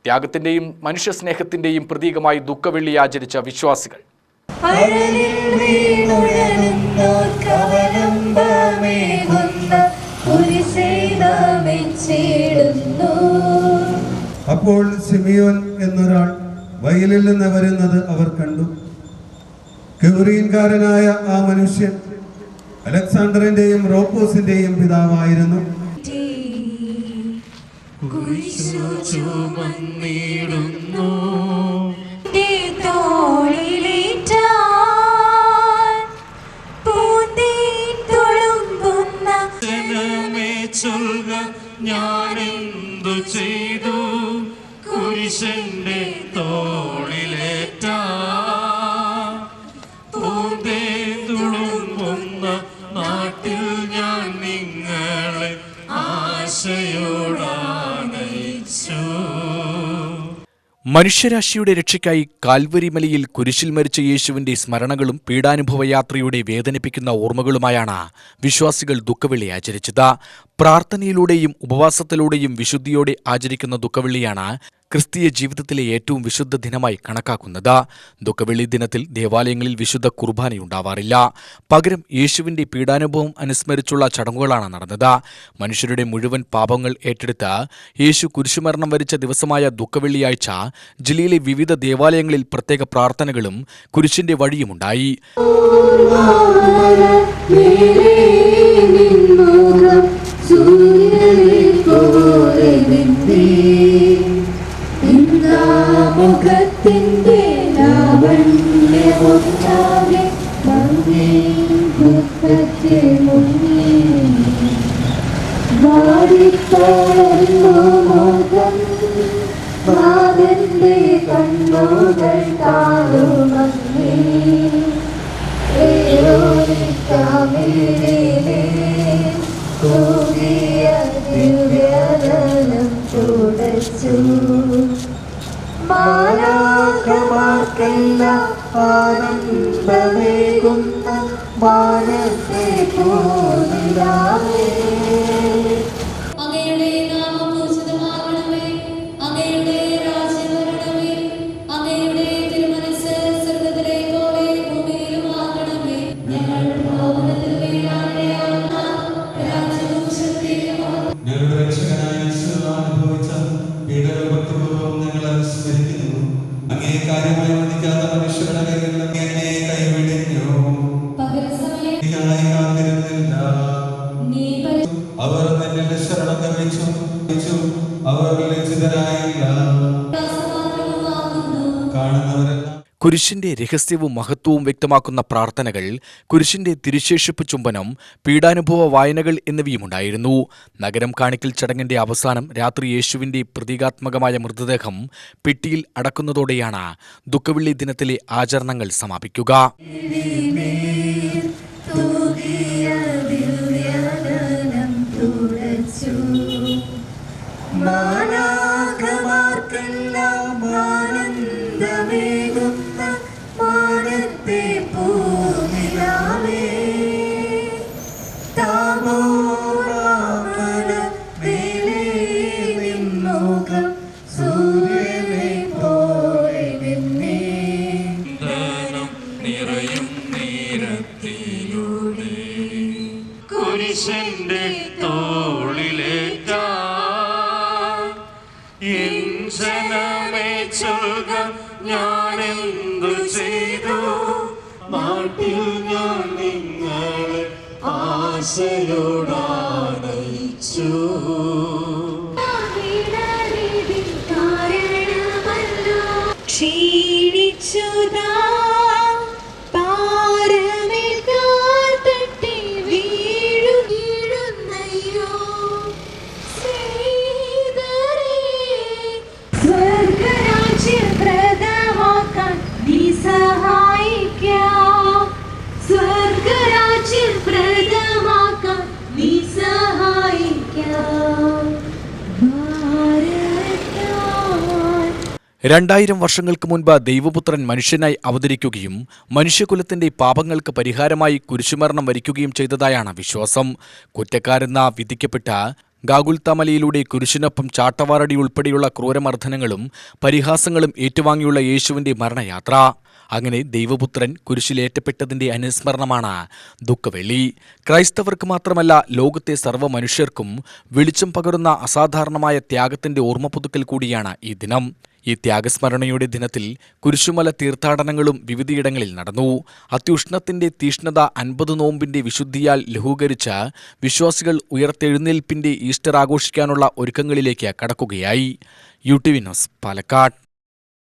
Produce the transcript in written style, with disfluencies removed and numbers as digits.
ത്യാഗത്തിന്റെയും മനുഷ്യസ്നേഹത്തിന്റെയും പ്രതീകമായി ദുഃഖവെള്ളി ആചരിച്ച വിശ്വാസികൾ. അപ്പോൾ സിമിയോൻ എന്നൊരാൾ വയലിൽ നിന്ന് വരുന്നത് അവർ കണ്ടു. കെവറീൻകാരനായ ആ മനുഷ്യൻ അലക്സാണ്ടറിന്റെയും റോപ്പോസിന്റെയും പിതാവായിരുന്നു. ഞാനെന്തു ചെയ്തു കുരിശന്റെ തോളിലേറ്റ തുളുമ്പുന്ന നാട്ടിൽ ഞാൻ നിങ്ങളെ ആശയോടാനയിച്ചു. മനുഷ്യരാശിയുടെ രക്ഷയ്ക്കായി കാൽവരി മലയിൽ കുരിശിൽ മരിച്ച യേശുവിന്റെ സ്മരണകളും പീഡാനുഭവയാത്രയുടെ വേദനിപ്പിക്കുന്ന ഓർമ്മകളുമായാണ് വിശ്വാസികൾ ദുഃഖവെള്ളി ആചരിച്ചത്. പ്രാർത്ഥനയിലൂടെയും ഉപവാസത്തിലൂടെയും വിശുദ്ധിയോടെ ആചരിക്കുന്ന ദുഃഖവെള്ളിയാണ് ക്രിസ്തീയ ജീവിതത്തിലെ ഏറ്റവും വിശുദ്ധ ദിനമായി കണക്കാക്കുന്നത്. ദുഃഖവെള്ളി ദിനത്തിൽ ദേവാലയങ്ങളിൽ വിശുദ്ധ കുർബാനയുണ്ടാവാറില്ല. പകരം യേശുവിന്റെ പീഡാനുഭവം അനുസ്മരിച്ചുള്ള ചടങ്ങുകളാണ് നടന്നത്. മനുഷ്യരുടെ മുഴുവൻ പാപങ്ങൾ ഏറ്റെടുത്ത് യേശു കുരിശുമരണം വരിച്ച ദിവസമായ ദുഃഖവെള്ളിയാഴ്ച ജില്ലയിലെ വിവിധ ദേവാലയങ്ങളിൽ പ്രത്യേക പ്രാർത്ഥനകളും കുരിശിന്റെ വഴിയുമുണ്ടായി. മുഖത്തിന്റെ ലാവണ്യമൊന്നാകെ ഭംഗി മുഖത്തെ മുങ്ങി വാടിത്തോളുന്നു മുഖം നാഥന്റെ കണ്ണുകൾ താഴുമങ്ങി ഏരോനിക്കാമിലെ തൂകിയ ദിവ്യദനം തുടച്ചു. മാലാഖമാർക്കെല്ലാം ആനന്ദമേകുന്ന മാനത്തെ പോലിലാവേ. അങ്ങയുടെ നാമം പൂജിതമാകണമേ, അങ്ങയുടെ രാജ്യം വരണമേ, അങ്ങയുടെ തിരുമനസ്സ് സ്വർഗ്ഗത്തിലെ പോലെ ഭൂമിയിലുമാകണമേ. ഞങ്ങളുടെ ഭവനത്തിൽ വീഴാതെയാകുന്ന രാജ്യവും ശക്തിയും ഞങ്ങളുടെ രക്ഷകനായ യേശു അനുഭവിച്ച പീഡനപൂർവ്വം ഞങ്ങൾ അനുസ്മരിക്കുന്നു. അങ്ങേ കാര്യമായി വധിക്കാത്ത മനുഷ്യരുടെ കയ്യിൽ എന്നെ കൈവിടിഞ്ഞു. കാത്തിരുന്നില്ല. അവർ നിന്നിൽ ശരണം ഗമിച്ചു. അവർ ലജ്ജിതരായില്ല. കാണുന്നവരെല്ലാം കുരിശിന്റെ രഹസ്യവും മഹത്വവും വ്യക്തമാക്കുന്ന പ്രാർത്ഥനകൾ, കുരിശിന്റെ തിരുശേഷിപ്പ് ചുംബനം, പീഡാനുഭവ വായനകൾ എന്നിവയുമുണ്ടായിരുന്നു. നഗരം കാണിക്കൽ ചടങ്ങിന്റെ അവസാനം രാത്രി യേശുവിന്റെ പ്രതീകാത്മകമായ മൃതദേഹം പെട്ടിയിൽ അടക്കുന്നതോടെയാണ് ദുഃഖവെള്ളി ദിനത്തിലെ ആചരണങ്ങൾ സമാപിക്കുക. കുരിശന്റെ തോളിലേറ്റ ജനമേ ചൊൽക ഞാനെന്തു ചെയ്തു നാട്ടിൽ ഞാൻ നിങ്ങളെ ആശയോടാനയിച്ചു. ക്ഷീണിച്ചുതാ രണ്ടായിരം വർഷങ്ങൾക്ക് മുൻപ് ദൈവപുത്രൻ മനുഷ്യനായി അവതരിക്കുകയും മനുഷ്യകുലത്തിന്റെ പാപങ്ങൾക്ക് പരിഹാരമായി കുരിശുമരണം വരിക്കുകയും ചെയ്തതായാണ് വിശ്വാസം. കുറ്റക്കാരെന്ന വിധിക്കപ്പെട്ട ഗാഗുൽത്ത മലയിലൂടെ കുരിശിനൊപ്പം ചാട്ടവാറടി ഉൾപ്പെടെയുള്ള ക്രൂരമർദ്ദനങ്ങളും പരിഹാസങ്ങളും ഏറ്റുവാങ്ങിയുള്ള യേശുവിന്റെ മരണയാത്ര. അങ്ങനെ ദൈവപുത്രൻ കുരിശിലേറ്റപ്പെട്ടതിന്റെ അനുസ്മരണമാണ് ദുഃഖവെള്ളി. ക്രൈസ്തവർക്ക് മാത്രമല്ല, ലോകത്തെ സർവ്വ മനുഷ്യർക്കും വെളിച്ചം പകരുന്ന അസാധാരണമായ ത്യാഗത്തിന്റെ ഓർമ്മ പുതുക്കൽ കൂടിയാണ് ഈ ദിനം. ഈ ത്യാഗസ്മരണയുടെ ദിനത്തിൽ കുരിശുമല തീർത്ഥാടനങ്ങളും വിവിധയിടങ്ങളിൽ നടന്നു. അത്യുഷ്ണത്തിന്റെ തീഷ്ണത 50 നോമ്പിന്റെ വിശുദ്ധിയാൽ ലഘൂകരിച്ച വിശ്വാസികൾ ഉയർത്തെഴുന്നേൽപ്പിന്റെ ഈസ്റ്റർ ആഘോഷിക്കാനുള്ള ഒരുക്കങ്ങളിലേക്ക് കടക്കുകയായി. UTV news, Palakkad.